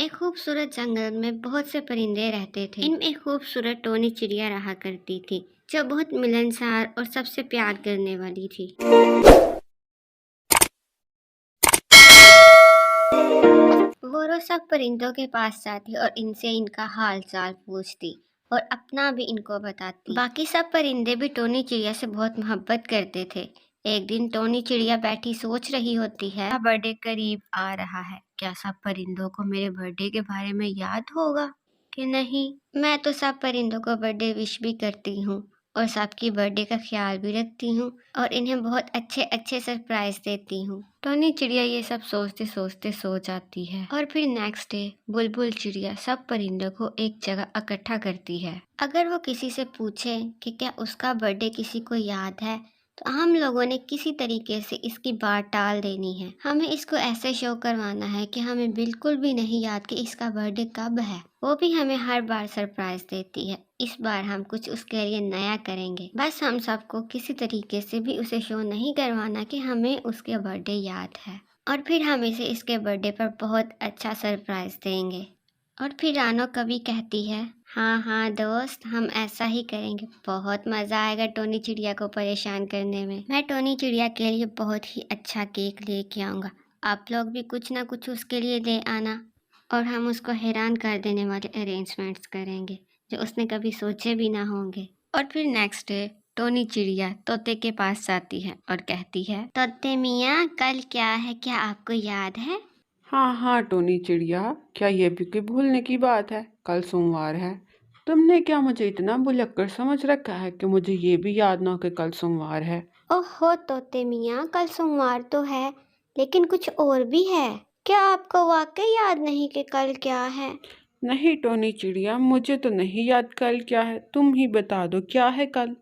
एक खूबसूरत जंगल में बहुत से परिंदे रहते थे। इनमें एक खूबसूरत टोनी चिड़िया रहा करती थी, जो बहुत मिलनसार और सबसे प्यार करने वाली थी। वो रोज सब परिंदों के पास जाती और इनसे इनका हाल चाल पूछती और अपना भी इनको बताती। बाकी सब परिंदे भी टोनी चिड़िया से बहुत मोहब्बत करते थे। एक दिन टोनी चिड़िया बैठी सोच रही होती है, बर्थडे करीब आ रहा है, क्या सब परिंदों को मेरे बर्थडे के बारे में याद होगा कि नहीं। मैं तो सब परिंदों को बर्थडे विश भी करती हूँ और सबकी बर्थडे का ख्याल भी रखती हूँ और इन्हें बहुत अच्छे अच्छे सरप्राइज देती हूँ। टोनी चिड़िया ये सब सोचते सोचते सो जाती है और फिर नेक्स्ट डे बुलबुल चिड़िया सब परिंदों को एक जगह इकट्ठा करती है। अगर वो किसी से पूछे कि क्या उसका बर्थडे किसी को याद है, तो हम लोगों ने किसी तरीके से इसकी बात टाल देनी है। हमें इसको ऐसे शो करवाना है कि हमें बिल्कुल भी नहीं याद कि इसका बर्थडे कब है। वो भी हमें हर बार सरप्राइज देती है। इस बार हम कुछ उसके लिए नया करेंगे। बस हम सबको किसी तरीके से भी उसे शो नहीं करवाना कि हमें उसके बर्थडे याद है, और फिर हम इसे इसके बर्थडे पर बहुत अच्छा सरप्राइज देंगे। और फिर रानो कवि कहती है, हाँ हाँ दोस्त, हम ऐसा ही करेंगे। बहुत मज़ा आएगा टोनी चिड़िया को परेशान करने में। मैं टोनी चिड़िया के लिए बहुत ही अच्छा केक लेके आऊँगा। आप लोग भी कुछ ना कुछ उसके लिए ले आना और हम उसको हैरान कर देने वाले अरेंजमेंट्स करेंगे जो उसने कभी सोचे भी ना होंगे। और फिर नेक्स्ट डे टोनी चिड़िया तोते के पास जाती है और कहती है, तोते मियाँ, कल क्या है, क्या आपको याद है? हाँ हाँ टोनी चिड़िया, क्या ये भी कोई भूलने की बात है? कल सोमवार है। तुमने क्या मुझे इतना भुलक्कड़ समझ रखा है कि मुझे ये भी याद ना हो कि कल सोमवार है? ओहो तोते मियाँ, कल सोमवार तो है, लेकिन कुछ और भी है। क्या आपको वाकई याद नहीं कि कल क्या है? नहीं टोनी चिड़िया, मुझे तो नहीं याद कल क्या है। तुम ही बता दो क्या है कल।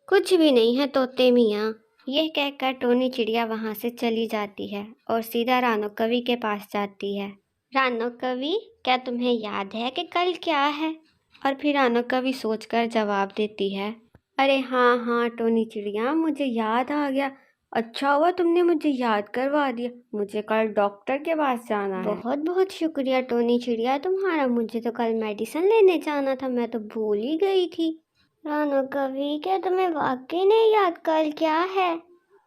कुछ भी नहीं है तोते मियाँ। यह कहकर टोनी चिड़िया वहाँ से चली जाती है और सीधा रानो कवि के पास जाती है। रानो कवि, क्या तुम्हें याद है कि कल क्या है? और फिर रानो कवि सोचकर जवाब देती है, अरे हाँ हाँ टोनी चिड़िया, मुझे याद आ गया। अच्छा हुआ तुमने मुझे याद करवा दिया। मुझे कल डॉक्टर के पास जाना है। बहुत बहुत शुक्रिया टोनी चिड़िया तुम्हारा। मुझे तो कल मेडिसिन लेने जाना था, मैं तो भूल ही गई थी। रानो कवि, क्या तुम्हें वाकई नहीं याद कल क्या है?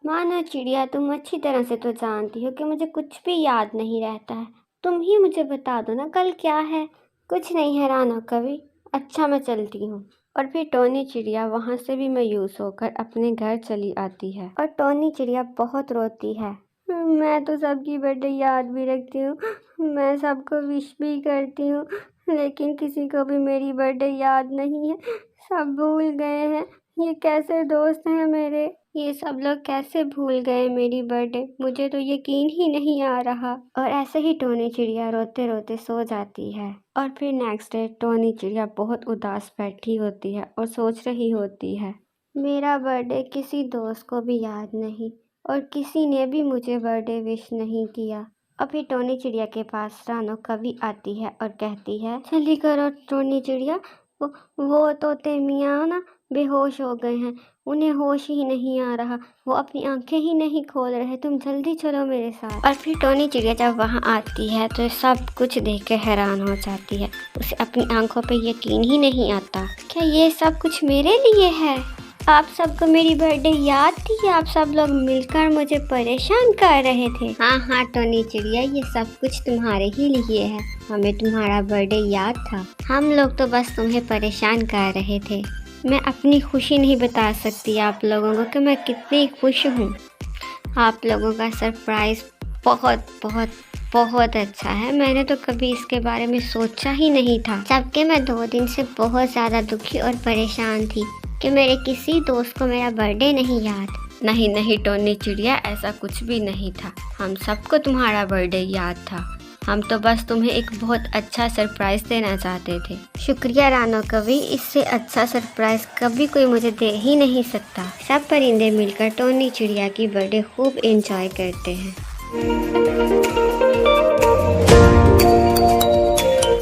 मानो चिड़िया, तुम अच्छी तरह से तो जानती हो कि मुझे कुछ भी याद नहीं रहता है। तुम ही मुझे बता दो ना कल क्या है। कुछ नहीं है रानो कवि। अच्छा, मैं चलती हूँ। और फिर टोनी चिड़िया वहाँ से भी मायूस होकर अपने घर चली आती है और टोनी चिड़िया बहुत रोती है। मैं तो सबकी बर्थडे याद भी रखती हूँ, मैं सबको विश भी करती हूँ, लेकिन किसी को भी मेरी बर्थडे याद नहीं है। सब भूल गए हैं। ये कैसे दोस्त हैं मेरे? ये सब लोग कैसे भूल गए मेरी बर्थडे? मुझे तो यकीन ही नहीं आ रहा। और ऐसे ही टोनी चिड़िया रोते रोते सो जाती है। और फिर नेक्स्ट डे टोनी चिड़िया बहुत उदास बैठी होती है और सोच रही होती है, मेरा बर्थडे किसी दोस्त को भी याद नहीं और किसी ने भी मुझे बर्थडे विश नहीं किया। अभी टोनी चिड़िया के पास रानो कवि आती है और कहती है, जल्दी करो टोनी चिड़िया, वो तोते मियाँ ना बेहोश हो गए हैं। उन्हें होश ही नहीं आ रहा, वो अपनी आंखें ही नहीं खोल रहे। तुम जल्दी चलो मेरे साथ। और फिर टोनी चिड़िया जब वहाँ आती है तो सब कुछ देख के हैरान हो जाती है। उसे अपनी आंखों पे यकीन ही नहीं आता। क्या ये सब कुछ मेरे लिए है? आप सबको मेरी बर्थडे याद थी? आप सब लोग मिलकर मुझे परेशान कर रहे थे। हाँ हाँ टोनी चिड़िया, ये सब कुछ तुम्हारे ही लिए है। हमें तुम्हारा बर्थडे याद था। हम लोग तो बस तुम्हें परेशान कर रहे थे। मैं अपनी खुशी नहीं बता सकती आप लोगों को कि मैं कितनी खुश हूँ। आप लोगों का सरप्राइज़ बहुत बहुत बहुत अच्छा है। मैंने तो कभी इसके बारे में सोचा ही नहीं था, जबकि मैं 2 दिन से बहुत ज़्यादा दुखी और परेशान थी कि मेरे किसी दोस्त को मेरा बर्थडे नहीं याद। नहीं नहीं टोनी चिड़िया, ऐसा कुछ भी नहीं था। हम सबको तुम्हारा बर्थडे याद था। हम तो बस तुम्हें एक बहुत अच्छा सरप्राइज़ देना चाहते थे। शुक्रिया रानो कवि, इससे अच्छा सरप्राइज़ कभी कोई मुझे दे ही नहीं सकता। सब परिंदे मिलकर टोनी चिड़िया की बर्थडे खूब एंजॉय करते हैं।